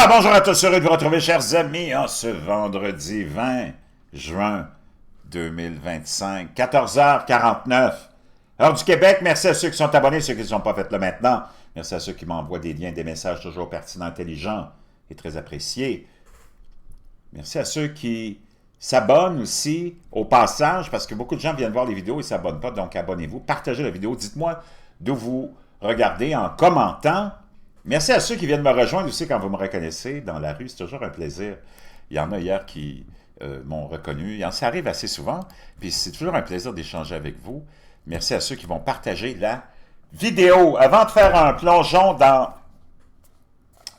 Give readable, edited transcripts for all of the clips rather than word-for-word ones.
Ah, bonjour à tous, heureux de vous retrouver, chers amis, en ce vendredi 20 juin 2025, 14h49, heure du Québec. Merci à ceux qui sont abonnés, ceux qui ne sont pas fait là maintenant. Merci à ceux qui m'envoient des liens, des messages toujours pertinents, intelligents et très appréciés. Merci à ceux qui s'abonnent aussi au passage, parce que beaucoup de gens viennent voir les vidéos et ne s'abonnent pas, donc abonnez-vous, partagez la vidéo, dites-moi d'où vous regardez en commentant. Merci à ceux qui viennent me rejoindre aussi quand vous me reconnaissez dans la rue, c'est toujours un plaisir. Il y en a hier qui m'ont reconnu, ça arrive assez souvent, puis c'est toujours un plaisir d'échanger avec vous. Merci à ceux qui vont partager la vidéo. Avant de faire un plongeon dans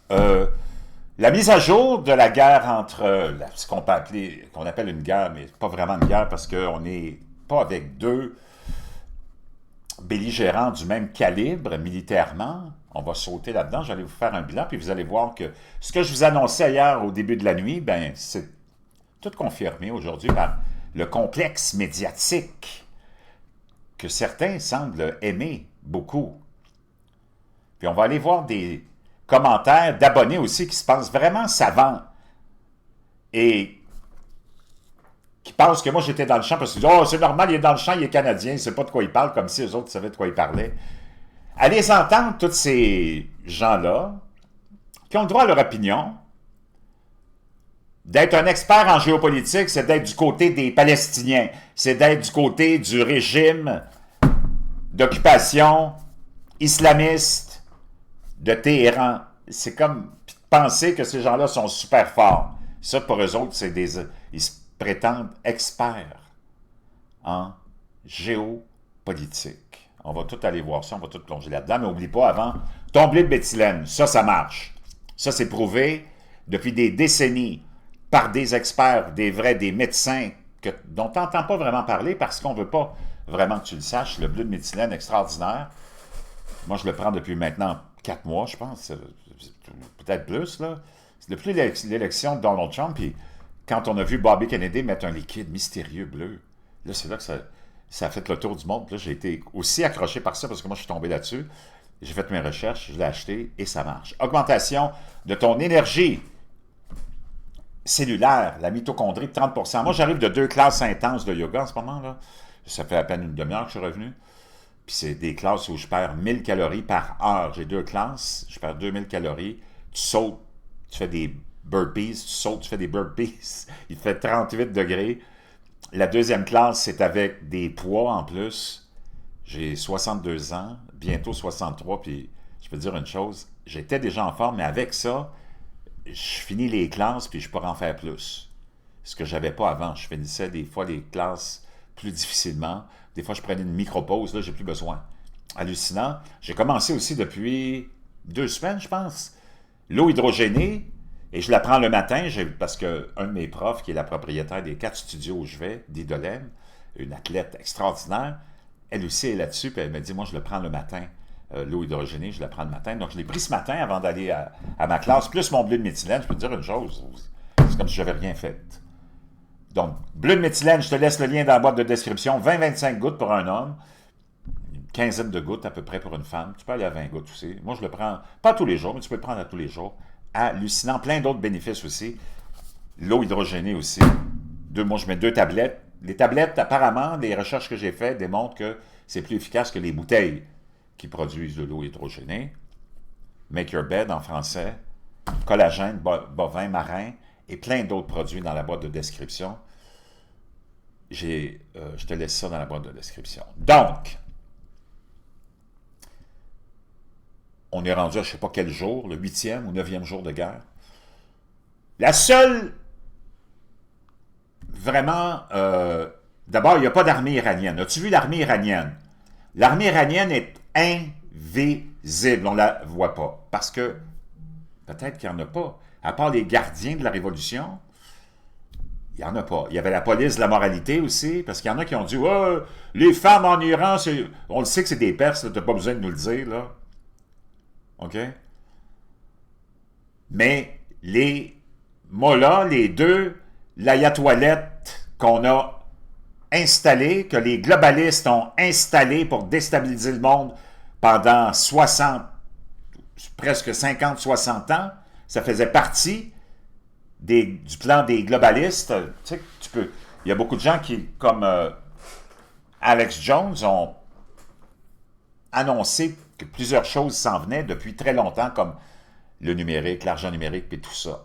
la mise à jour de la guerre entre ce qu'on peut appeler, qu'on appelle une guerre, mais pas vraiment une guerre parce qu'on n'est pas avec deux belligérants du même calibre militairement. On va sauter là-dedans, j'allais vous faire un bilan, puis vous allez voir que ce que je vous annonçais hier au début de la nuit, ben c'est tout confirmé aujourd'hui par le complexe médiatique que certains semblent aimer beaucoup. Puis on va aller voir des commentaires d'abonnés aussi qui se pensent vraiment savants et qui pensent que moi j'étais dans le champ parce qu'ils disent « Oh, c'est normal, il est dans le champ, il est canadien, il ne sait pas de quoi il parle », comme si eux autres savaient de quoi ils parlaient. Allez entendre tous ces gens-là qui ont le droit à leur opinion. D'être un expert en géopolitique, c'est d'être du côté des Palestiniens, c'est d'être du côté du régime d'occupation islamiste de Téhéran. C'est comme penser que ces gens-là sont super forts. Ça, pour eux autres, ils se prétendent experts en géopolitique. On va tout aller voir ça, on va tout plonger là-dedans, mais n'oublie pas avant, ton blé de méthylène, ça marche. Ça, c'est prouvé depuis des décennies par des experts, des vrais, des médecins dont tu n'entends pas vraiment parler parce qu'on ne veut pas vraiment que tu le saches. Le blé de méthylène extraordinaire. Moi, je le prends depuis maintenant 4 mois, je pense, peut-être plus, là. Depuis l'élection de Donald Trump, puis quand on a vu Bobby Kennedy mettre un liquide mystérieux bleu, là, c'est là que ça a fait le tour du monde. Là, j'ai été aussi accroché par ça parce que moi, je suis tombé là-dessus. J'ai fait mes recherches, je l'ai acheté et ça marche. Augmentation de ton énergie cellulaire, la mitochondrie de 30%. Moi, j'arrive de 2 classes intenses de yoga en ce moment, là. Ça fait à peine une demi-heure que je suis revenu. Puis c'est des classes où je perds 1000 calories par heure. J'ai 2 classes, je perds 2000 calories. Tu sautes, tu fais des burpees, tu sautes, tu fais des burpees. Il fait 38 degrés. La deuxième classe, c'est avec des poids en plus. J'ai 62 ans, bientôt 63, puis je peux te dire une chose, j'étais déjà en forme, mais avec ça, je finis les classes, puis je pourrais en faire plus. Ce que je n'avais pas avant. Je finissais des fois les classes plus difficilement. Des fois, je prenais une micro-pause, là, j'ai plus besoin. Hallucinant. J'ai commencé aussi depuis 2 semaines, je pense, l'eau hydrogénée, et je la prends le matin, parce qu'un de mes profs, qui est la propriétaire des 4 studios où je vais, d'Idolène, une athlète extraordinaire, elle aussi est là-dessus, puis elle me dit, moi, je le prends le matin, l'eau hydrogénée, je la prends le matin. Donc, je l'ai pris ce matin avant d'aller à ma classe, plus mon bleu de méthylène. Je peux te dire une chose, c'est comme si je n'avais rien fait. Donc, bleu de méthylène, je te laisse le lien dans la boîte de description. 20-25 gouttes pour un homme, une quinzaine de gouttes à peu près pour une femme. Tu peux aller à 20 gouttes aussi. Moi, je le prends, pas tous les jours, mais tu peux le prendre à tous les jours. Hallucinant, plein d'autres bénéfices aussi. L'eau hydrogénée aussi. Moi, je mets 2 tablettes. Les tablettes, apparemment, les recherches que j'ai faites démontrent que c'est plus efficace que les bouteilles qui produisent de l'eau hydrogénée. Make Your Bed en français. Collagène, bovin, marin et plein d'autres produits dans la boîte de description. Je te laisse ça dans la boîte de description. Donc, on est rendu à je ne sais pas quel jour, le 8e ou 9e jour de guerre. La seule, vraiment, d'abord, il n'y a pas d'armée iranienne. As-tu vu l'armée iranienne? L'armée iranienne est invisible, on ne la voit pas. Parce que, peut-être qu'il n'y en a pas. À part les gardiens de la Révolution, il n'y en a pas. Il y avait la police de la moralité aussi, parce qu'il y en a qui ont dit oh, « les femmes en Iran, on le sait que c'est des Perses, tu n'as pas besoin de nous le dire, là. » OK? Mais les mollahs, les deux, l'ayatollette qu'on a installé, que les globalistes ont installé pour déstabiliser le monde pendant 60, presque 50-60 ans, Ça faisait partie du plan des globalistes. Tu sais, il y a beaucoup de gens qui, comme Alex Jones, ont annoncé que plusieurs choses s'en venaient depuis très longtemps, comme le numérique, l'argent numérique, et tout ça.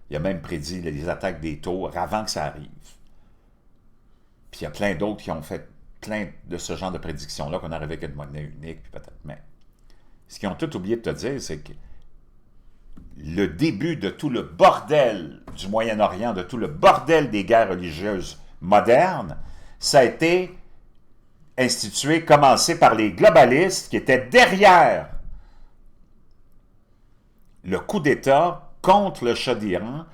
Il a même prédit les attaques des taux avant que ça arrive. Puis il y a plein d'autres qui ont fait plein de ce genre de prédictions-là, qu'on arrivait avec une monnaie unique, puis peut-être. Mais ce qu'ils ont tout oublié de te dire, c'est que le début de tout le bordel du Moyen-Orient, de tout le bordel des guerres religieuses modernes, ça a été institué, commencé par les globalistes qui étaient derrière le coup d'État contre le Shah d'Iran,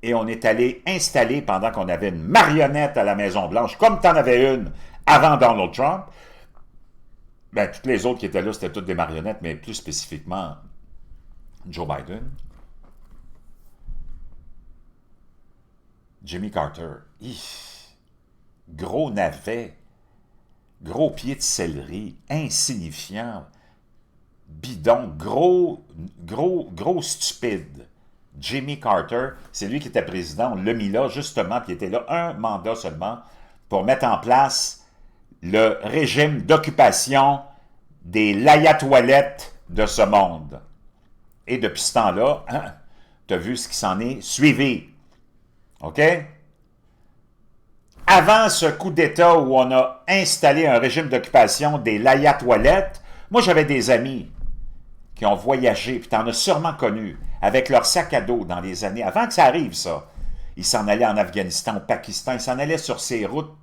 et on est allé installer, pendant qu'on avait une marionnette à la Maison-Blanche, comme tu en avais une avant Donald Trump, ben, toutes les autres qui étaient là, c'était toutes des marionnettes, mais plus spécifiquement Joe Biden, Jimmy Carter, gros navet, gros pied de céleri, insignifiant, bidon, gros stupide. Jimmy Carter, c'est lui qui était président, on l'a mis là justement, puis il était là un mandat seulement pour mettre en place le régime d'occupation des layatoilettes de ce monde. Et depuis ce temps-là, hein, tu as vu ce qui s'en est suivi. OK? Avant ce coup d'État où on a installé un régime d'occupation des layatoilettes, moi j'avais des amis qui ont voyagé, puis tu en as sûrement connu, avec leur sac à dos dans les années, avant que ça arrive ça. Ils s'en allaient en Afghanistan, au Pakistan, ils s'en allaient sur ces routes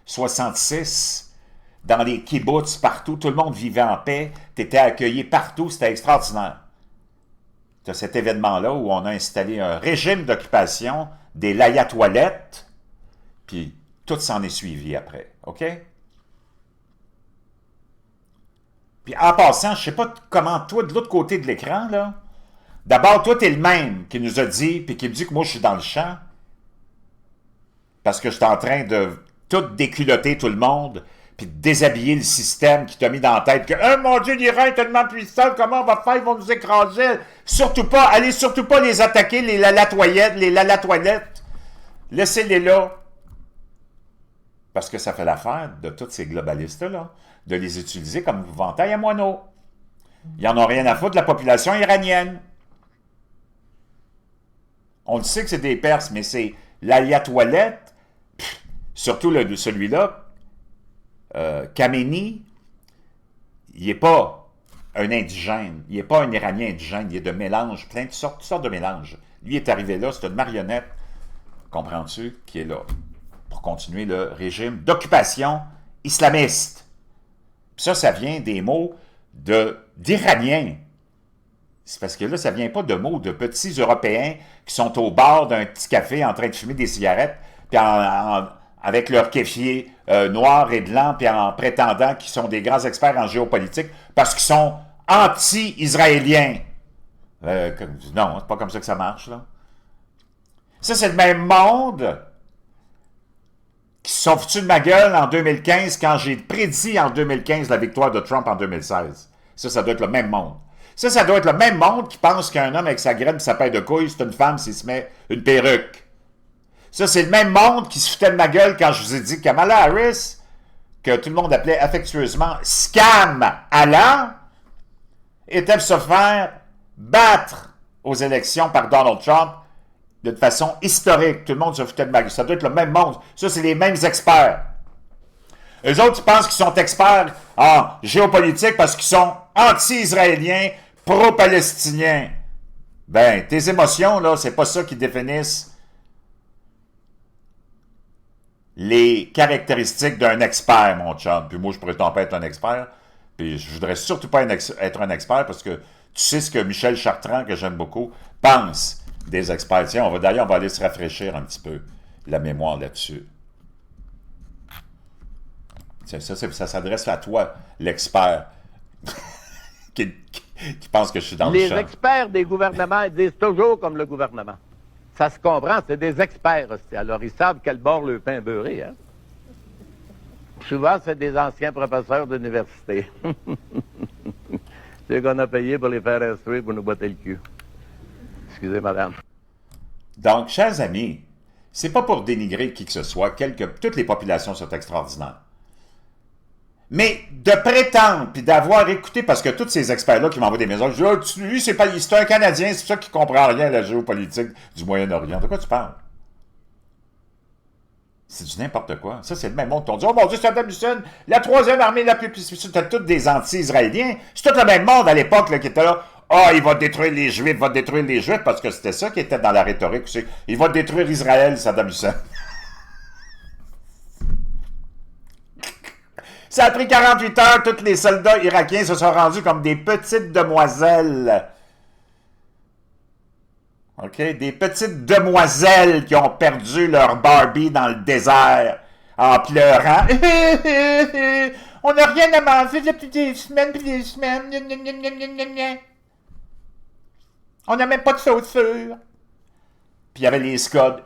66, dans les kibbutz, partout, tout le monde vivait en paix, tu étais accueilli partout, c'était extraordinaire. Tu as cet événement-là où on a installé un régime d'occupation des layatoilettes, puis tout s'en est suivi après, OK? Puis en passant, je ne sais pas comment toi, de l'autre côté de l'écran, là, d'abord, toi, tu es le même qui nous a dit, puis qui me dit que moi, je suis dans le champ, parce que je suis en train de tout déculotter tout le monde, puis de déshabiller le système qui t'a mis dans la tête que « Oh mon Dieu, l'Iran est tellement puissant, comment on va faire? Ils vont nous écraser! » Surtout pas, allez surtout pas les attaquer, les lalatoilettes. Laissez-les là. Parce que ça fait l'affaire de tous ces globalistes-là, de les utiliser comme ventaille à moineaux. Ils n'en ont rien à foutre de la population iranienne. On le sait que c'est des Perses, mais c'est l'ayatoilette, surtout celui-là, Khamenei, il n'est pas un indigène, il n'est pas un Iranien indigène, il est de mélange, toutes sortes de mélanges. Lui est arrivé là, c'est une marionnette, comprends-tu, qui est là, pour continuer le régime d'occupation islamiste. Puis ça vient des mots d'Iraniens. C'est parce que là, ça ne vient pas de mots de petits Européens qui sont au bar d'un petit café en train de fumer des cigarettes, puis avec leur kéfier noir et blanc, puis en prétendant qu'ils sont des grands experts en géopolitique, parce qu'ils sont anti-israéliens. Non, c'est pas comme ça que ça marche, là. Ça, c'est le même monde qui se sont foutus de ma gueule en 2015 quand j'ai prédit en 2015 la victoire de Trump en 2016. Ça doit être le même monde. Ça doit être le même monde qui pense qu'un homme avec sa graine et sa paire de couilles, c'est une femme s'il se met une perruque. Ça, c'est le même monde qui se foutait de ma gueule quand je vous ai dit que Kamala Harris, que tout le monde appelait affectueusement Scam Allah, était de se faire battre aux élections par Donald Trump de façon historique. Tout le monde se foutait de ma gueule. Ça doit être le même monde. Ça, c'est les mêmes experts. Eux autres, ils pensent qu'ils sont experts en géopolitique parce qu'ils sont anti-israéliens, pro-palestiniens. Ben, tes émotions, là, c'est pas ça qui définissent les caractéristiques d'un expert, mon chum. Puis moi, je prétends pas être un expert. Puis je voudrais surtout pas être un expert parce que tu sais ce que Michel Chartrand, que j'aime beaucoup, pense des experts. Tiens, d'ailleurs, on va aller se rafraîchir un petit peu la mémoire là-dessus. Ça s'adresse à toi, l'expert, qui pense que je suis dans le champ. Les experts des gouvernements ils disent toujours comme le gouvernement. Ça se comprend, c'est des experts aussi. Alors, ils savent quel bord le pain beurré, hein? Souvent, c'est des anciens professeurs d'université. Ceux qu'on a payés pour les faire instruire pour nous botter le cul. Excusez, madame. Donc, chers amis, c'est pas pour dénigrer qui que ce soit, toutes les populations sont extraordinaires. Mais de prétendre, puis d'avoir écouté, parce que tous ces experts-là qui m'envoient des messages, je dis, lui, c'est un Canadien, c'est ça qui comprend rien à la géopolitique du Moyen-Orient. De quoi tu parles? C'est du n'importe quoi. Ça, c'est le même monde qui t'ont dit, oh mon Dieu, Saddam Hussein, la troisième armée la plus puissante, c'était tous des anti-israéliens. C'est tout le même monde à l'époque qui était là. Ah, il va détruire les Juifs, il va détruire les Juifs, parce que c'était ça qui était dans la rhétorique aussi. Il va détruire Israël, Saddam Hussein. Ça a pris 48 heures, tous les soldats irakiens se sont rendus comme des petites demoiselles. OK? Des petites demoiselles qui ont perdu leur Barbie dans le désert en pleurant. On n'a rien à manger depuis des semaines puis des semaines. On n'a même pas de chaussures. Puis il y avait les Scots.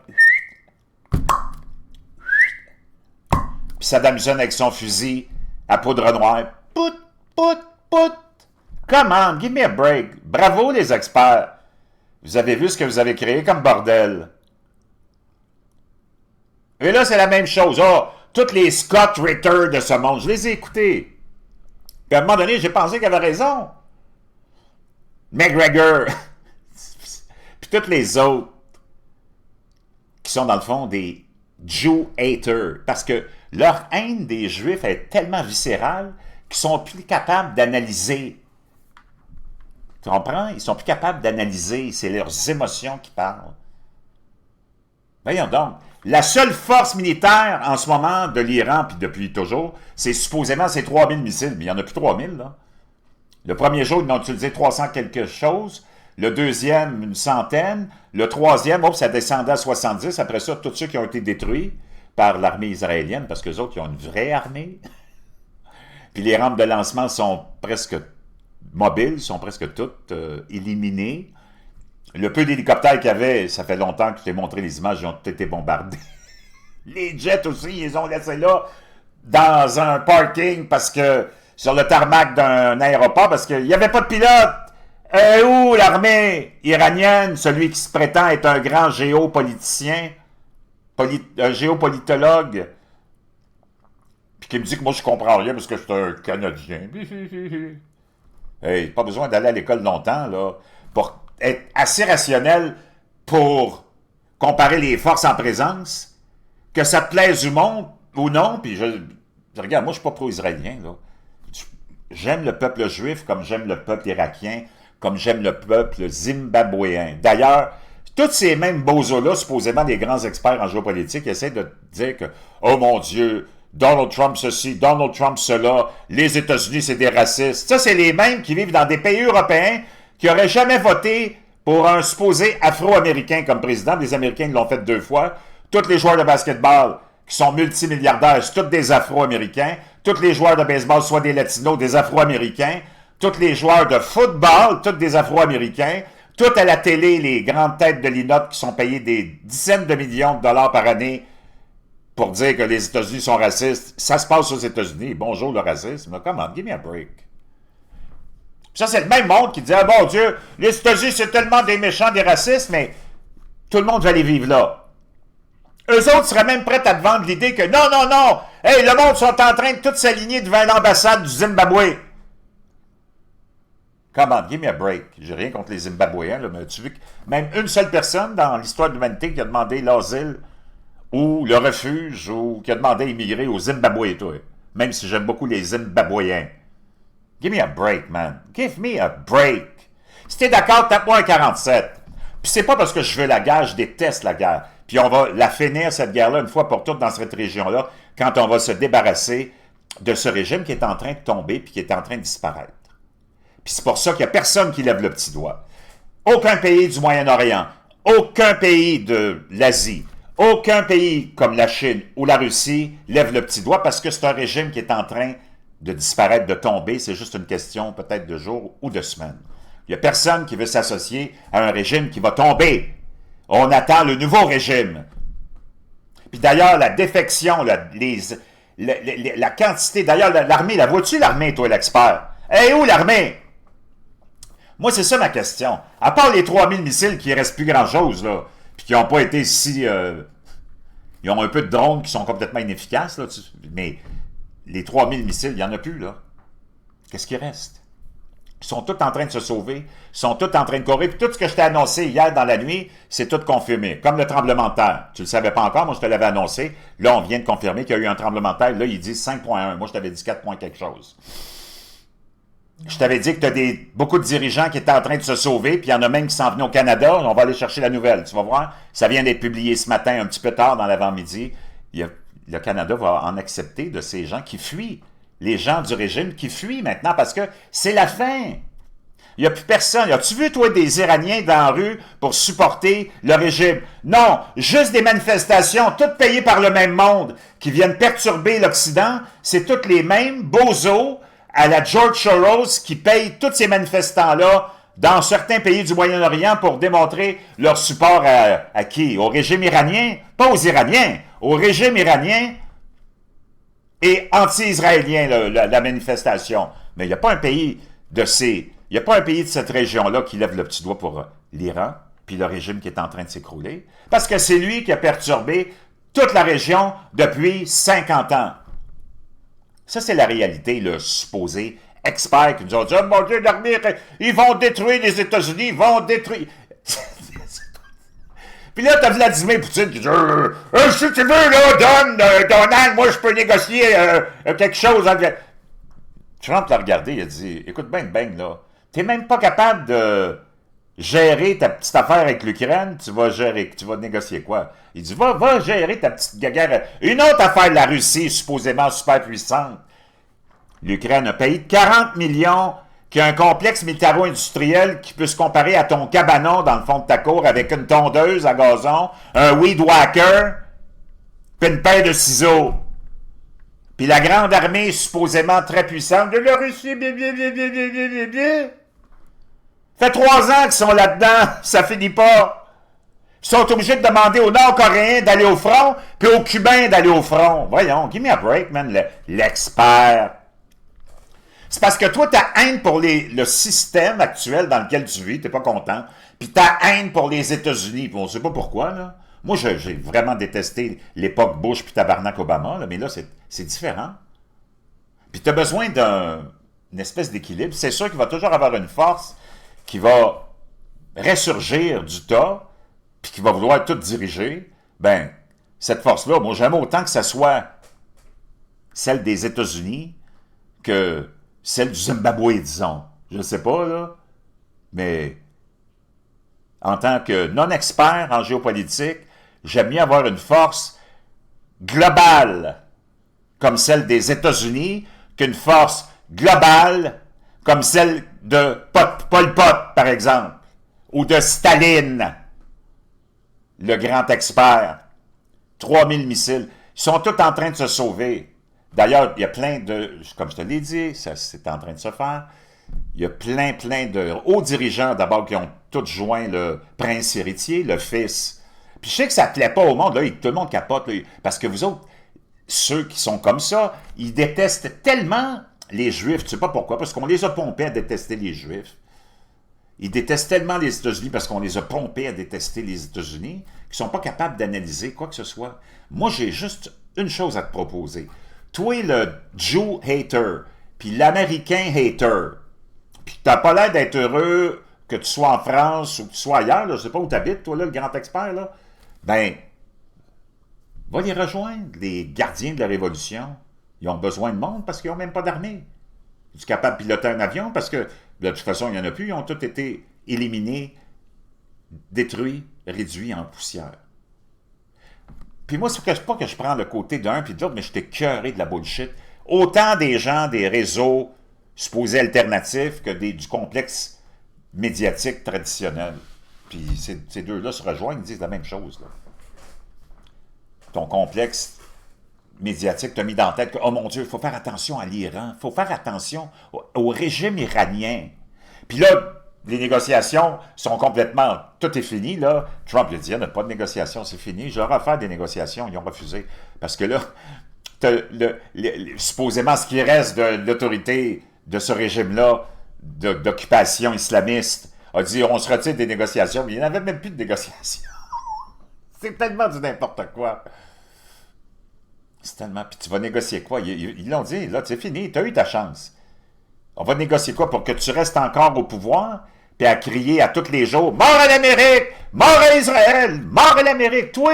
Puis Saddam Hussein avec son fusil à poudre noire. Pout, pout, pout. Come on, give me a break. Bravo les experts. Vous avez vu ce que vous avez créé comme bordel. Et là, c'est la même chose. Oh, tous les Scott Ritter de ce monde, je les ai écoutés. Puis à un moment donné, j'ai pensé qu'il avait raison. McGregor. Puis tous les autres qui sont dans le fond des Jew haters. Parce que leur haine des Juifs est tellement viscérale qu'ils sont plus capables d'analyser. Tu comprends? Ils sont plus capables d'analyser. C'est leurs émotions qui parlent. Voyons donc. La seule force militaire en ce moment de l'Iran, puis depuis toujours, c'est supposément ces 3000 missiles. Mais il n'y en a plus 3000, là. Le premier jour, ils ont utilisé 300 quelque chose. Le deuxième, une centaine. Le troisième, ça descendait à 70. Après ça, tous ceux qui ont été détruits par l'armée israélienne, parce qu'eux autres, ils ont une vraie armée. Puis les rampes de lancement sont presque mobiles, sont presque toutes éliminées. Le peu d'hélicoptères qu'il y avait, ça fait longtemps que je t'ai montré les images, ils ont tous été bombardés. Les jets aussi, ils les ont laissés là, dans un parking, parce que sur le tarmac d'un aéroport, parce qu'il n'y avait pas de pilote. Où l'armée iranienne, celui qui se prétend être un grand géopoliticien, un géopolitologue, puis qui me dit que moi je comprends rien parce que je suis un Canadien. Hey, pas besoin d'aller à l'école longtemps, là, pour être assez rationnel pour comparer les forces en présence, que ça te plaise du monde ou non, puis regarde, moi je suis pas pro-israélien, là. J'aime le peuple juif comme j'aime le peuple irakien, comme j'aime le peuple zimbabwéen. D'ailleurs, tous ces mêmes bozos-là, supposément des grands experts en géopolitique, essaient de dire que, oh mon Dieu, Donald Trump ceci, Donald Trump cela, les États-Unis c'est des racistes. Ça, c'est les mêmes qui vivent dans des pays européens qui n'auraient jamais voté pour un supposé afro-américain comme président. Les Américains l'ont fait 2 fois. Tous les joueurs de basketball qui sont multimilliardaires, c'est tous des afro-américains. Tous les joueurs de baseball, soit des latinos, des afro-américains. Tous les joueurs de football, tous des afro-américains. Tout à la télé, les grandes têtes de l'INOT qui sont payées des dizaines de millions de dollars par année pour dire que les États-Unis sont racistes. Ça se passe aux États-Unis. Bonjour le racisme. Come on, give me a break. Ça, c'est le même monde qui dit, ah bon Dieu, les États-Unis, c'est tellement des méchants, des racistes, mais tout le monde va aller vivre là. Eux autres seraient même prêts à te vendre l'idée que non, non, non, hey, le monde sont en train de tout s'aligner devant l'ambassade du Zimbabwe. Come on, give me a break. J'ai rien contre les Zimbabwéens, là, mais tu veux que même une seule personne dans l'histoire de l'humanité qui a demandé l'asile ou le refuge ou qui a demandé à immigrer au Zimbabwe, toi. Même si j'aime beaucoup les Zimbabwéens. Give me a break, man. Give me a break. Si t'es d'accord, tape-moi un 47. Puis c'est pas parce que je veux la guerre, je déteste la guerre. Puis on va la finir, cette guerre-là, une fois pour toutes dans cette région-là, quand on va se débarrasser de ce régime qui est en train de tomber puis qui est en train de disparaître. Puis c'est pour ça qu'il n'y a personne qui lève le petit doigt. Aucun pays du Moyen-Orient, aucun pays de l'Asie, aucun pays comme la Chine ou la Russie lève le petit doigt parce que c'est un régime qui est en train de disparaître, de tomber. C'est juste une question peut-être de jours ou de semaines. Il n'y a personne qui veut s'associer à un régime qui va tomber. On attend le nouveau régime. Puis d'ailleurs, la défection, la quantité... D'ailleurs, l'armée, la vois-tu l'armée, toi, l'expert? Hey, où l'armée? Moi, c'est ça ma question. À part les 3000 missiles qui ne restent plus grand-chose, là, puis qui n'ont pas été si... ils ont un peu de drones qui sont complètement inefficaces, là, mais les 3000 missiles, il n'y en a plus, là. Qu'est-ce qui reste? Ils sont tous en train de se sauver, ils sont tous en train de courir, puis tout ce que je t'ai annoncé hier dans la nuit, c'est tout confirmé. Comme le tremblement de terre. Tu ne le savais pas encore, moi je te l'avais annoncé. Là, on vient de confirmer qu'il y a eu un tremblement de terre. Là, ils disent 5.1. Moi, je t'avais dit 4 quelque chose. Je t'avais dit que tu as beaucoup de dirigeants qui étaient en train de se sauver, puis il y en a même qui s'en venaient au Canada. On va aller chercher la nouvelle. Tu vas voir, ça vient d'être publié ce matin, un petit peu tard dans l'avant-midi. Le Canada va en accepter de ces gens qui fuient. Les gens du régime qui fuient maintenant parce que c'est la fin. Il n'y a plus personne. As-tu vu, toi, des Iraniens dans la rue pour supporter le régime? Non, juste des manifestations, toutes payées par le même monde, qui viennent perturber l'Occident. C'est toutes les mêmes bozos à la George Soros qui payent tous ces manifestants-là dans certains pays du Moyen-Orient pour démontrer leur support à qui? Au régime iranien? Pas aux Iraniens. Au régime iranien et anti-israélien, la manifestation. Mais il n'y a pas un pays de ces... Il n'y a pas un pays de cette région-là qui lève le petit doigt pour l'Iran, puis le régime qui est en train de s'écrouler, parce que c'est lui qui a perturbé toute la région depuis 50 ans. Ça, c'est la réalité, le supposé expert qui nous ont dit « Oh mon Dieu, l'armée, ils vont détruire les États-Unis, ils vont détruire... » Puis là, t'as Vladimir Poutine qui dit si tu veux, là, Donald, moi, je peux négocier quelque chose. » Trump l'a regardé, il a dit « Écoute, ben, là, t'es même pas capable de gérer ta petite affaire avec l'Ukraine, tu vas négocier quoi? » Il dit « Va gérer ta petite guerre. Une autre affaire, la Russie, supposément super puissante. L'Ukraine, un pays de 40 millions, qui a un complexe militaro-industriel qui peut se comparer à ton cabanon dans le fond de ta cour avec une tondeuse à gazon, un weed whacker, puis une paire de ciseaux. Puis la grande armée supposément très puissante de la Russie, fait 3 ans qu'ils sont là-dedans, ça finit pas. Ils sont obligés de demander aux Nord-Coréens d'aller au front, puis aux Cubains d'aller au front. Voyons, give me a break, man, l'expert. C'est parce que toi, ta haine pour le système actuel dans lequel tu vis, t'es pas content, puis ta haine pour les États-Unis, on sait pas pourquoi, là. Moi, j'ai vraiment détesté l'époque Bush puis tabarnak Obama, là, mais là, c'est différent. Puis tu as besoin d'une espèce d'équilibre. C'est sûr qu'il va toujours avoir une force qui va ressurgir du tas, puis qui va vouloir tout diriger. Ben, cette force-là, moi, j'aime autant que ça soit celle des États-Unis que celle du Zimbabwe, disons. Je ne sais pas, là, mais en tant que non-expert en géopolitique, j'aime mieux avoir une force globale comme celle des États-Unis qu'une force globale comme celle de Pol Pot, par exemple, ou de Staline, le grand expert. 3000 missiles. Ils sont tous en train de se sauver. D'ailleurs, il y a plein de, comme je te l'ai dit, ça c'est en train de se faire, il y a plein de hauts dirigeants d'abord qui ont tous joint le prince héritier, le fils. Puis je sais que ça ne plaît pas au monde, là, tout le monde capote, là, parce que vous autres, ceux qui sont comme ça, ils détestent tellement les Juifs, tu sais pas pourquoi, parce qu'on les a pompés à détester les Juifs. Ils détestent tellement les États-Unis parce qu'on les a pompés à détester les États-Unis qu'ils ne sont pas capables d'analyser quoi que ce soit. Moi, j'ai juste une chose à te proposer. Toi, le Jew hater, puis l'Américain hater, puis tu n'as pas l'air d'être heureux que tu sois en France ou que tu sois ailleurs, là, je ne sais pas où tu habites, toi, là, le grand expert, là, ben, va les rejoindre, les gardiens de la Révolution. Ils ont besoin de monde parce qu'ils n'ont même pas d'armée. Es-tu capable de piloter un avion? Parce que, de toute façon, il n'y en a plus, ils ont tous été éliminés, détruits, réduits en poussière. Puis moi, c'est pas que je prends le côté d'un puis de l'autre, mais je t'ai écœuré de la bullshit. Autant des gens des réseaux supposés alternatifs que du complexe médiatique traditionnel. Puis ces deux-là se rejoignent, ils disent la même chose, là. Ton complexe médiatique t'a mis dans la tête que, oh mon Dieu, il faut faire attention à l'Iran, il faut faire attention au régime iranien. Puis là, les négociations sont complètement... Tout est fini, là. Trump lui a dit, il n'y a pas de négociations, c'est fini. Je leur ai fait des négociations, ils ont refusé. Parce que là, supposément, ce qui reste de l'autorité de ce régime-là d'occupation islamiste a dit on se retire des négociations, mais il n'y en avait même plus de négociations. C'est tellement du n'importe quoi. C'est tellement... Puis tu vas négocier quoi? Ils l'ont dit, là, c'est fini, tu as eu ta chance. On va négocier quoi pour que tu restes encore au pouvoir, puis à crier à tous les jours, mort à l'Amérique, mort à Israël, mort à l'Amérique, toi!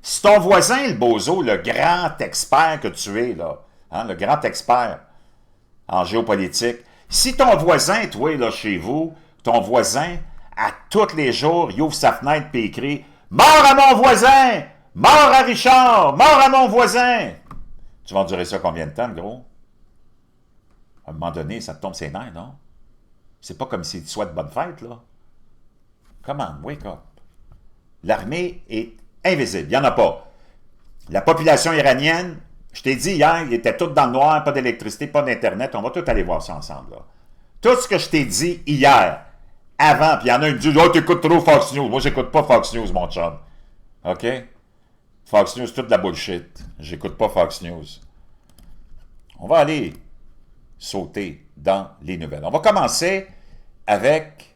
Si ton voisin, le bozo, le grand expert que tu es, là, hein, le grand expert en géopolitique, si ton voisin, toi, là, chez vous, ton voisin, à tous les jours, il ouvre sa fenêtre et il crie « Mort à mon voisin! Mort à Richard! Mort à mon voisin! » Tu vas endurer ça combien de temps, le gros? À un moment donné, ça te tombe ses nerfs, non? C'est pas comme si tu souhaites bonne fête, là. Come on, wake up. L'armée est invisible, il n'y en a pas. La population iranienne, je t'ai dit hier, ils étaient tous dans le noir, pas d'électricité, pas d'Internet, on va tout aller voir ça ensemble, là. Tout ce que je t'ai dit hier, avant, puis il y en a qui me disent « Oh, t'écoutes trop Fox News. » Moi, j'écoute pas Fox News, mon chum. OK? Fox News, c'est toute de la bullshit. J'écoute pas Fox News. On va aller sauter dans les nouvelles. On va commencer avec...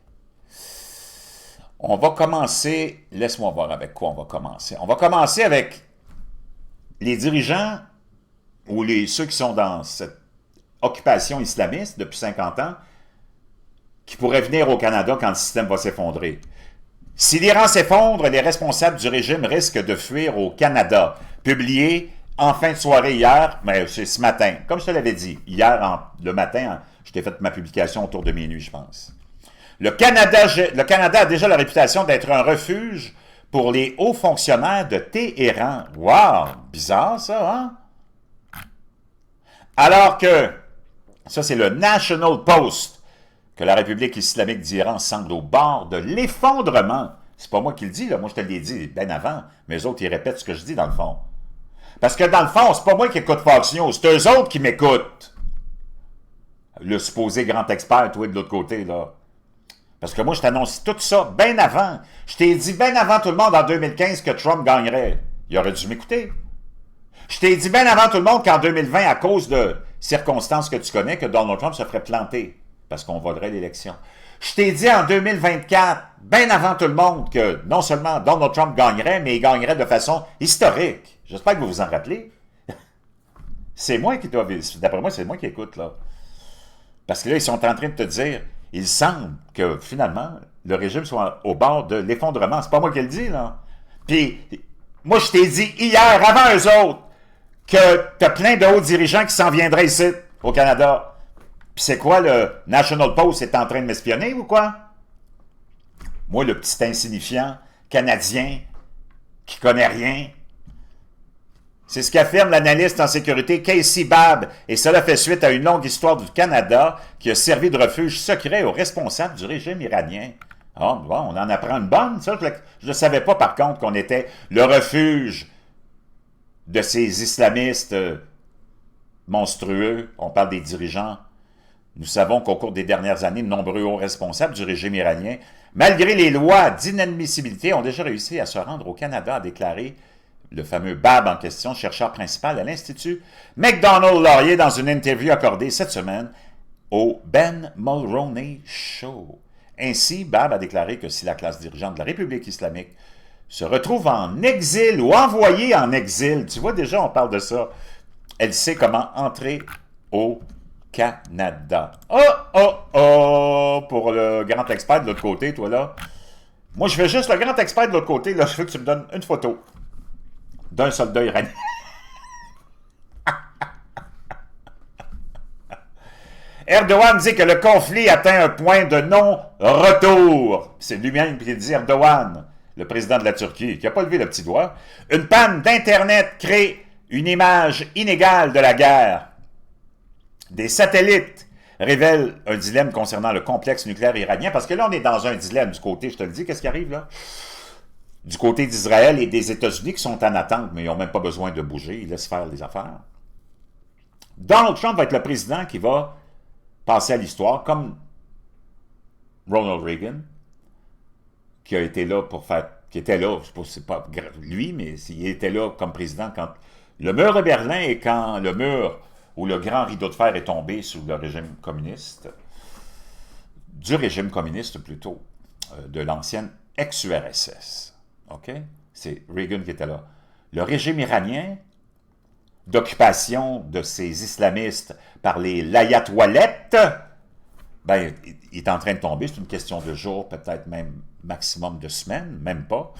Laisse-moi voir avec quoi on va commencer. On va commencer avec les dirigeants ou ceux qui sont dans cette occupation islamiste depuis 50 ans qui pourraient venir au Canada quand le système va s'effondrer. Si l'Iran s'effondre, les responsables du régime risquent de fuir au Canada. Publié en fin de soirée hier, mais c'est ce matin. Comme je te l'avais dit, hier, le matin, je t'ai fait ma publication autour de minuit, je pense. Le Canada a déjà la réputation d'être un refuge pour les hauts fonctionnaires de Téhéran. Wow! Bizarre, ça, hein? Alors que, ça c'est le National Post, que la République islamique d'Iran semble au bord de l'effondrement. C'est pas moi qui le dis, là. Moi je te l'ai dit bien avant, mais eux autres ils répètent ce que je dis dans le fond. Parce que dans le fond, c'est pas moi qui écoute Fox News, c'est eux autres qui m'écoutent. Le supposé grand expert, toi, de l'autre côté, là. Parce que moi, je t'annonce tout ça bien avant. Je t'ai dit bien avant tout le monde en 2015 que Trump gagnerait. Il aurait dû m'écouter. Je t'ai dit bien avant tout le monde qu'en 2020, à cause de circonstances que tu connais, que Donald Trump se ferait planter parce qu'on volerait l'élection. Je t'ai dit en 2024, bien avant tout le monde, que non seulement Donald Trump gagnerait, mais il gagnerait de façon historique. J'espère que vous vous en rappelez. C'est moi qui dois... D'après moi, c'est moi qui écoute, là. Parce que là, ils sont en train de te dire, il semble que, finalement, le régime soit au bord de l'effondrement. C'est pas moi qui le dis, là. Puis, moi, je t'ai dit hier, avant eux autres, que t'as plein de hauts dirigeants qui s'en viendraient ici, au Canada. Puis c'est quoi, le National Post est en train de m'espionner ou quoi? Moi, le petit insignifiant canadien qui connaît rien. C'est ce qu'affirme l'analyste en sécurité Casey Babb, et cela fait suite à une longue histoire du Canada qui a servi de refuge secret aux responsables du régime iranien. Ah, bon, on en apprend une bonne, ça. Je ne savais pas, par contre, qu'on était le refuge de ces islamistes monstrueux. On parle des dirigeants. Nous savons qu'au cours des dernières années, de nombreux hauts responsables du régime iranien, malgré les lois d'inadmissibilité, ont déjà réussi à se rendre au Canada, a déclaré le fameux Babb en question, chercheur principal à l'Institut McDonald Laurier, dans une interview accordée cette semaine au Ben Mulroney Show. Ainsi, Babb a déclaré que si la classe dirigeante de la République islamique se retrouve en exil ou envoyée en exil, tu vois déjà, on parle de ça, elle sait comment entrer au Canada. Oh, oh, oh! Pour le grand expert de l'autre côté, toi là. Moi, je fais juste le grand expert de l'autre côté, là, je veux que tu me donnes une photo d'un soldat iranien. Erdogan dit que le conflit atteint un point de non-retour. C'est lui-même qui dit, Erdogan, le président de la Turquie, qui n'a pas levé le petit doigt. Une panne d'Internet crée une image inégale de la guerre. Des satellites révèlent un dilemme concernant le complexe nucléaire iranien, parce que là, on est dans un dilemme du côté, je te le dis, qu'est-ce qui arrive là? Du côté d'Israël et des États-Unis qui sont en attente, mais ils n'ont même pas besoin de bouger, ils laissent faire les affaires. Donald Trump va être le président qui va passer à l'histoire, comme Ronald Reagan, qui a été là pour faire, qui était là, je ne sais pas si c'est pas lui, mais il était là comme président quand le mur de Berlin et quand le mur où le grand rideau de fer est tombé sous le régime communiste. du régime communiste plutôt, de l'ancienne ex-URSS. OK? C'est Reagan qui était là. Le régime iranien d'occupation de ces islamistes par les layatoualettes, ben, il est en train de tomber, c'est une question de jours, peut-être même maximum de semaines, même pas.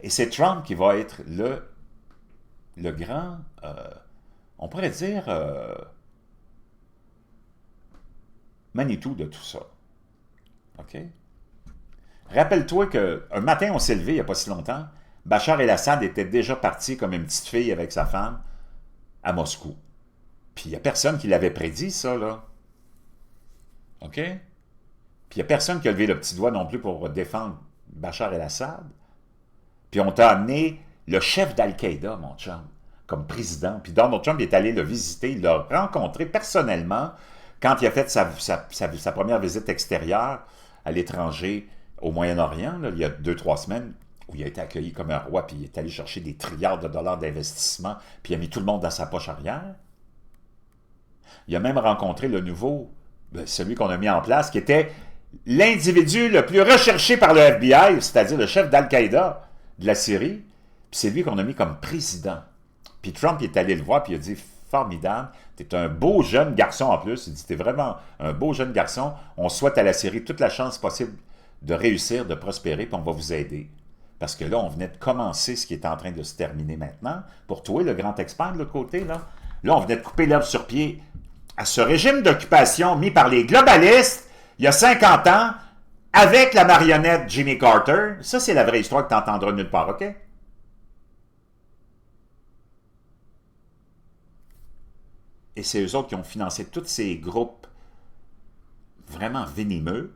Et c'est Trump qui va être le grand, on pourrait dire, Manitou de tout ça. OK? Rappelle-toi qu'un matin, on s'est levé, il n'y a pas si longtemps, Bachar el-Assad était déjà parti comme une petite fille avec sa femme à Moscou. Puis il n'y a personne qui l'avait prédit, ça, là. OK? Puis il n'y a personne qui a levé le petit doigt non plus pour défendre Bachar el-Assad. Puis on t'a amené le chef d'Al-Qaïda, mon chum, comme président. Puis Donald Trump est allé le visiter, il l'a rencontré personnellement quand il a fait sa première visite extérieure à l'étranger, au Moyen-Orient, il y a 2-3 semaines, où il a été accueilli comme un roi, puis il est allé chercher des trilliards de dollars d'investissement, puis il a mis tout le monde dans sa poche arrière. Il a même rencontré le nouveau, celui qu'on a mis en place, qui était l'individu le plus recherché par le FBI, c'est-à-dire le chef d'Al-Qaïda de la Syrie, puis c'est lui qu'on a mis comme président. Puis Trump est allé le voir, puis il a dit « Formidable, t'es un beau jeune garçon en plus. » Il dit « T'es vraiment un beau jeune garçon. On souhaite à la Syrie toute la chance possible de réussir, de prospérer, puis on va vous aider. » Parce que là, on venait de commencer ce qui est en train de se terminer maintenant. Pour toi, le grand expert de l'autre côté, là, on venait de couper l'herbe sur pied à ce régime d'occupation mis par les globalistes il y a 50 ans avec la marionnette Jimmy Carter. Ça, c'est la vraie histoire que tu n'entendras nulle part, OK? Et c'est eux autres qui ont financé tous ces groupes vraiment venimeux.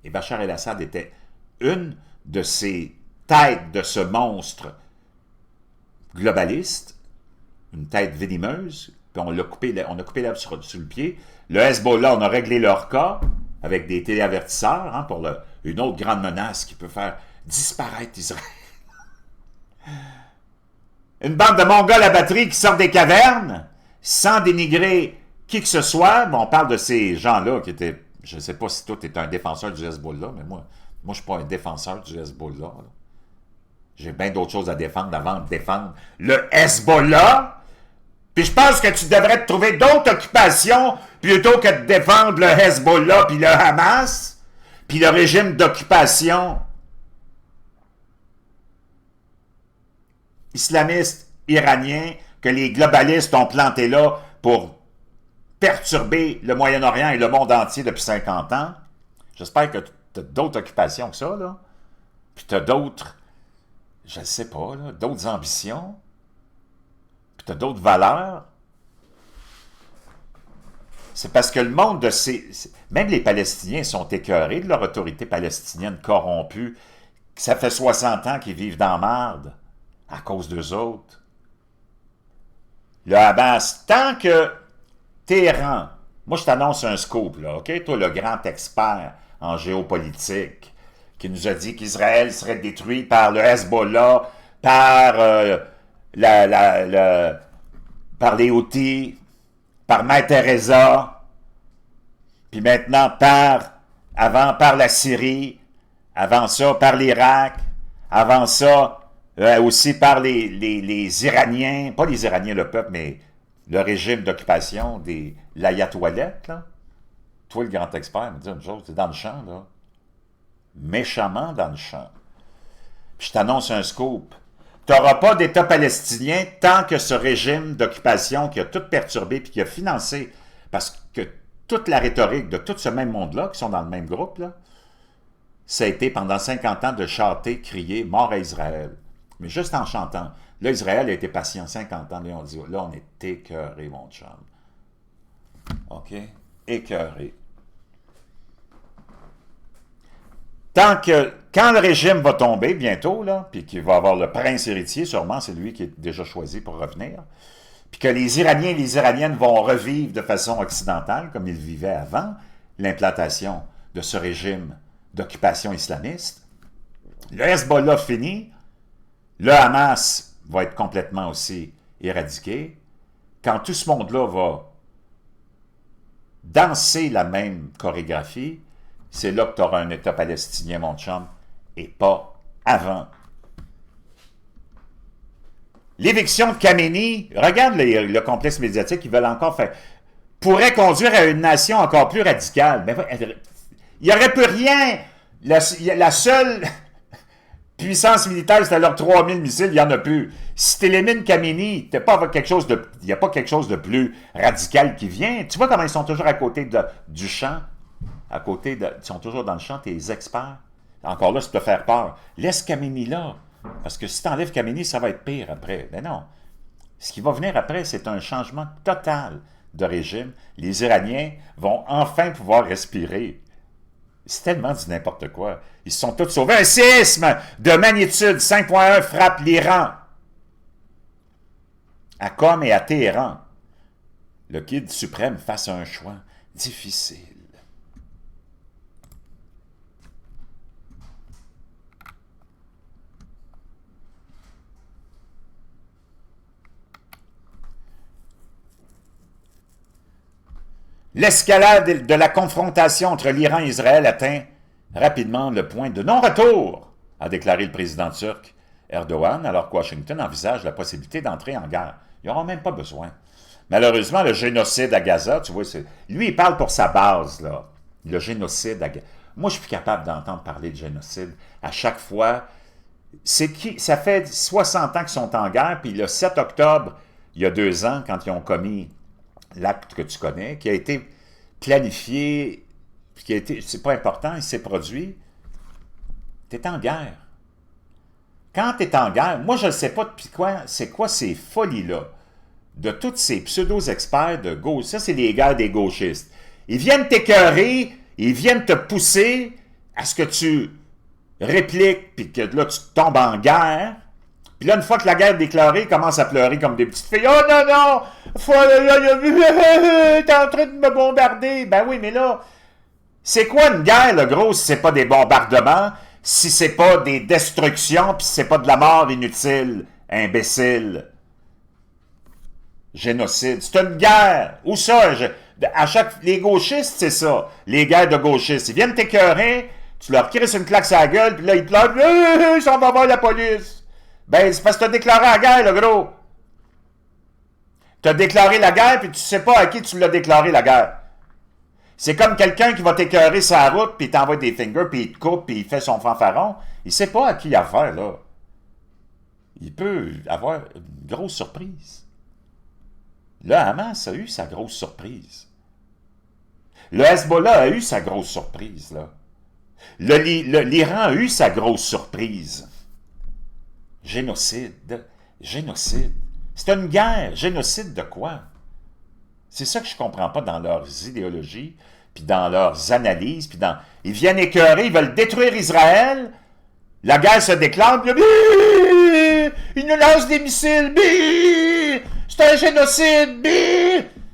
Et Bachar el-Assad était une de ces têtes de ce monstre globaliste, une tête venimeuse, puis on a coupé l'herbe sur le pied. Le Hezbollah, on a réglé leur cas avec des téléavertisseurs, hein, pour une autre grande menace qui peut faire disparaître Israël. Une bande de Mongols à batterie qui sortent des cavernes, sans dénigrer qui que ce soit. Bon, on parle de ces gens-là qui étaient... Je ne sais pas si toi, tu es un défenseur du Hezbollah, mais moi je ne suis pas un défenseur du Hezbollah. J'ai bien d'autres choses à défendre avant de défendre le Hezbollah. Puis je pense que tu devrais te trouver d'autres occupations plutôt que de défendre le Hezbollah puis le Hamas, puis le régime d'occupation islamiste iranien que les globalistes ont planté là pour perturber le Moyen-Orient et le monde entier depuis 50 ans. J'espère que tu as d'autres occupations que ça, là. Puis tu as d'autres, je ne sais pas, d'autres ambitions. Puis tu as d'autres valeurs. C'est parce que le monde de ces... Même les Palestiniens sont écœurés de leur autorité palestinienne corrompue. Ça fait 60 ans qu'ils vivent dans la marde à cause d'eux autres. Le Hamas, tant que Téhéran, moi je t'annonce un scoop, là, OK? Toi, le grand expert en géopolitique, qui nous a dit qu'Israël serait détruit par le Hezbollah, par, par les Houthis, par Mère Teresa, puis maintenant par la Syrie, avant ça par l'Irak, avant ça aussi par les Iraniens, pas les Iraniens, le peuple, mais le régime d'occupation des l'ayatoualettes, là. Toi, le grand expert, me dit une chose, t'es dans le champ, là. Méchamment dans le champ. Puis je t'annonce un scoop. Tu n'auras pas d'État palestinien tant que ce régime d'occupation qui a tout perturbé puis qui a financé, parce que toute la rhétorique de tout ce même monde-là, qui sont dans le même groupe, là, ça a été pendant 50 ans de chanter, crier « Mort à Israël ». Mais juste en chantant. Là, Israël a été patient 50 ans. Là, on dit, là, on est écœuré, mon chum. OK? Écœuré. Tant que, quand le régime va tomber bientôt, là, puis qu'il va avoir le prince héritier, sûrement, c'est lui qui est déjà choisi pour revenir, puis que les Iraniens et les Iraniennes vont revivre de façon occidentale, comme ils vivaient avant l'implantation de ce régime d'occupation islamiste, le Hezbollah finit, le Hamas va être complètement aussi éradiqué. Quand tout ce monde-là va danser la même chorégraphie, c'est là que tu auras un État palestinien, mon chum, et pas avant. L'éviction de Khamenei, regarde le complexe médiatique qu'ils veulent encore faire, pourrait conduire à une nation encore plus radicale. Mais il n'y aurait plus rien. La seule puissance militaire, c'était leurs 3000 missiles, il n'y en a plus. Si tu élimines Khamenei, il n'y a pas quelque chose de plus radical qui vient. Tu vois comment ils sont toujours à côté du champ? Ils sont toujours dans le champ, tes experts. Encore là, c'est te faire peur. Laisse Khamenei là. Parce que si tu enlèves Khamenei, ça va être pire après. Mais non. Ce qui va venir après, c'est un changement total de régime. Les Iraniens vont enfin pouvoir respirer. C'est tellement du n'importe quoi. Ils se sont tous sauvés. Un séisme de magnitude 5.1 frappe l'Iran. À Qom et à Téhéran. Le guide suprême face à un choix difficile. L'escalade de la confrontation entre l'Iran et Israël atteint rapidement le point de non-retour, a déclaré le président turc Erdogan, alors que Washington envisage la possibilité d'entrer en guerre. Ils n'auront même pas besoin. Malheureusement, le génocide à Gaza, tu vois, lui, il parle pour sa base, là. Le génocide à Gaza. Moi, je suis plus capable d'entendre parler de génocide. À chaque fois, ça fait 60 ans qu'ils sont en guerre, puis le 7 octobre, il y a 2 ans, quand ils ont commis l'acte que tu connais, qui a été planifié, c'est pas important, il s'est produit, tu es en guerre. Quand tu es en guerre, moi je ne sais pas depuis c'est quoi ces folies-là, de tous ces pseudo-experts de gauche, ça c'est les gars des gauchistes. Ils viennent t'écœurer, ils viennent te pousser à ce que tu répliques, puis que là tu tombes en guerre. Puis là, une fois que la guerre est déclarée, ils commencent à pleurer comme des petites filles. « Oh non, non! T'es en train de me bombarder! » Ben oui, mais là, c'est quoi une guerre, le gros, si c'est pas des bombardements, si c'est pas des destructions, puis si c'est pas de la mort inutile, imbécile? Génocide. C'est une guerre. Où ça? Les gauchistes, c'est ça. Les guerres de gauchistes. Ils viennent t'écœurer, tu leur crisses une claque sur la gueule, puis là, ils pleurent. « Ils s'en vont voir la police! » Ben, c'est parce que tu as déclaré la guerre, le gros. Tu as déclaré la guerre, puis tu sais pas à qui tu l'as déclaré, la guerre. C'est comme quelqu'un qui va t'écœurer sa route, puis il t'envoie des fingers, puis il te coupe, puis il fait son fanfaron. Il sait pas à qui il a affaire, là. Il peut avoir une grosse surprise. Là, Hamas a eu sa grosse surprise. Le Hezbollah a eu sa grosse surprise, là. L'Iran a eu sa grosse surprise. Génocide. Génocide. C'est une guerre. Génocide de quoi? C'est ça que je ne comprends pas dans leurs idéologies, puis dans leurs analyses, puis dans... Ils viennent écœurer, ils veulent détruire Israël, la guerre se déclare, puis ils nous lancent des missiles, c'est un génocide,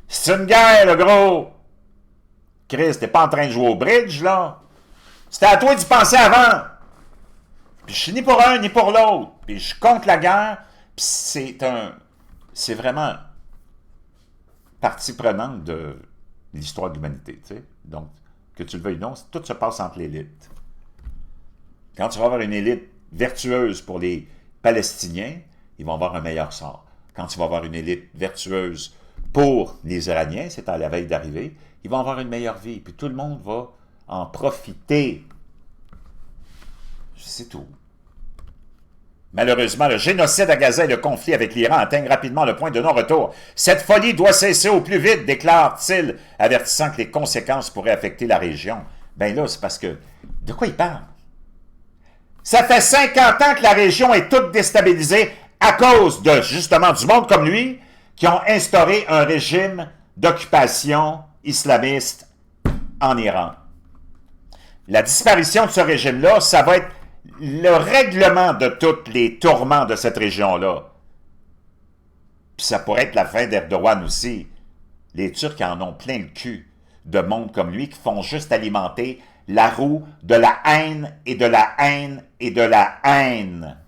c'est une guerre, le gros. Chris, t'es pas en train de jouer au bridge, là? C'était à toi d'y penser avant. Puis je suis ni pour un ni pour l'autre. Puis je contre la guerre. Puis c'est vraiment partie prenante de l'histoire de l'humanité. Tu sais? Donc, que tu le veuilles ou non, tout se passe entre l'élite. Quand tu vas avoir une élite vertueuse pour les Palestiniens, ils vont avoir un meilleur sort. Quand tu vas avoir une élite vertueuse pour les Iraniens, c'est à la veille d'arriver, ils vont avoir une meilleure vie. Puis tout le monde va en profiter. C'est tout. Malheureusement, le génocide à Gaza et le conflit avec l'Iran atteignent rapidement le point de non-retour. Cette folie doit cesser au plus vite, déclare-t-il, avertissant que les conséquences pourraient affecter la région. Ben là, c'est parce que... De quoi il parle? Ça fait 50 ans que la région est toute déstabilisée à cause de, justement, du monde comme lui, qui ont instauré un régime d'occupation islamiste en Iran. La disparition de ce régime-là, ça va être le règlement de tous les tourments de cette région-là. Puis ça pourrait être la fin d'Erdogan aussi. Les Turcs en ont plein le cul de monde comme lui qui font juste alimenter la roue de la haine et de la haine et de la haine.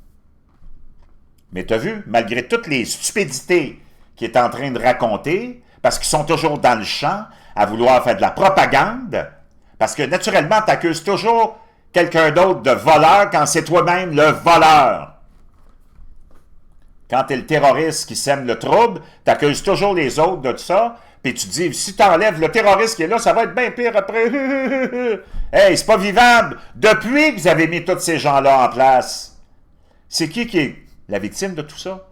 Mais t'as vu, malgré toutes les stupidités qu'il est en train de raconter, parce qu'ils sont toujours dans le champ, à vouloir faire de la propagande, parce que naturellement, tu accuses toujours quelqu'un d'autre de voleur quand c'est toi-même le voleur. Quand tu es le terroriste qui sème le trouble, tu accuses toujours les autres de ça, puis tu te dis, si tu enlèves le terroriste qui est là, ça va être bien pire après. Hey, c'est pas vivable. Depuis que vous avez mis tous ces gens-là en place, c'est qui est la victime de tout ça?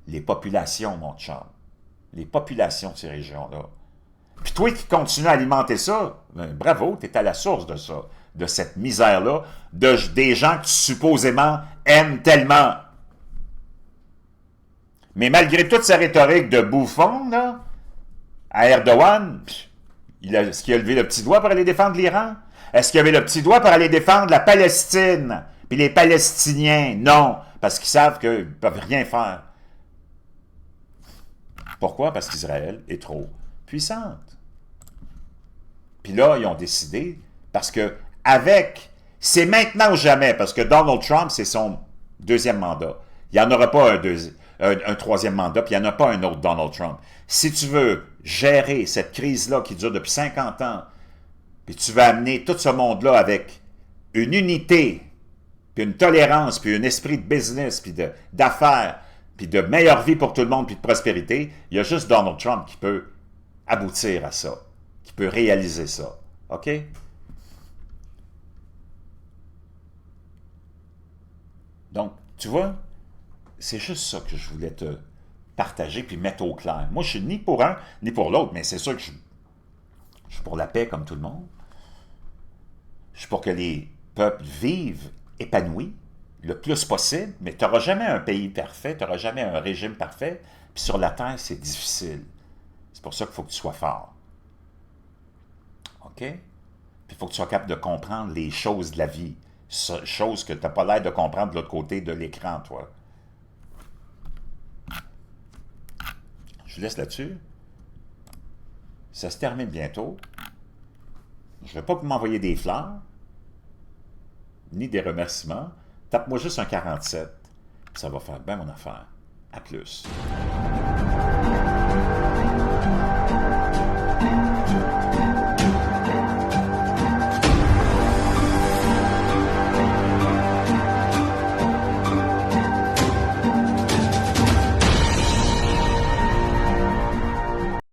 Les populations, mon chum. Les populations de ces régions-là. Puis toi qui continues à alimenter ça, ben, bravo, tu es à la source de ça, de cette misère-là, des gens que tu supposément aimes tellement. Mais malgré toute sa rhétorique de bouffon, là, à Erdogan, est-ce qu'il a levé le petit doigt pour aller défendre l'Iran? Est-ce qu'il avait le petit doigt pour aller défendre la Palestine? Puis les Palestiniens? Non, parce qu'ils savent qu'ils ne peuvent rien faire. Pourquoi? Parce qu'Israël est trop puissante. Puis là, ils ont décidé, parce que c'est maintenant ou jamais, parce que Donald Trump, c'est son deuxième mandat. Il n'y en aura pas un troisième mandat, puis il n'y en a pas un autre Donald Trump. Si tu veux gérer cette crise-là qui dure depuis 50 ans, puis tu veux amener tout ce monde-là avec une unité, puis une tolérance, puis un esprit de business, puis d'affaires, puis de meilleure vie pour tout le monde, puis de prospérité, il y a juste Donald Trump qui peut aboutir à ça, qui peut réaliser ça. OK? Donc, tu vois, c'est juste ça que je voulais te partager puis mettre au clair. Moi, je suis ni pour un, ni pour l'autre, mais c'est sûr que je suis pour la paix comme tout le monde. Je suis pour que les peuples vivent épanouis le plus possible, mais tu n'auras jamais un pays parfait, tu n'auras jamais un régime parfait, puis sur la Terre, c'est difficile. C'est pour ça qu'il faut que tu sois fort. OK? Puis il faut que tu sois capable de comprendre les choses de la vie, choses que tu n'as pas l'air de comprendre de l'autre côté de l'écran, toi. Je vous laisse là-dessus. Ça se termine bientôt. Je ne vais pas m'envoyer des fleurs, ni des remerciements. Tape-moi juste un 47. Ça va faire bien mon affaire. À plus.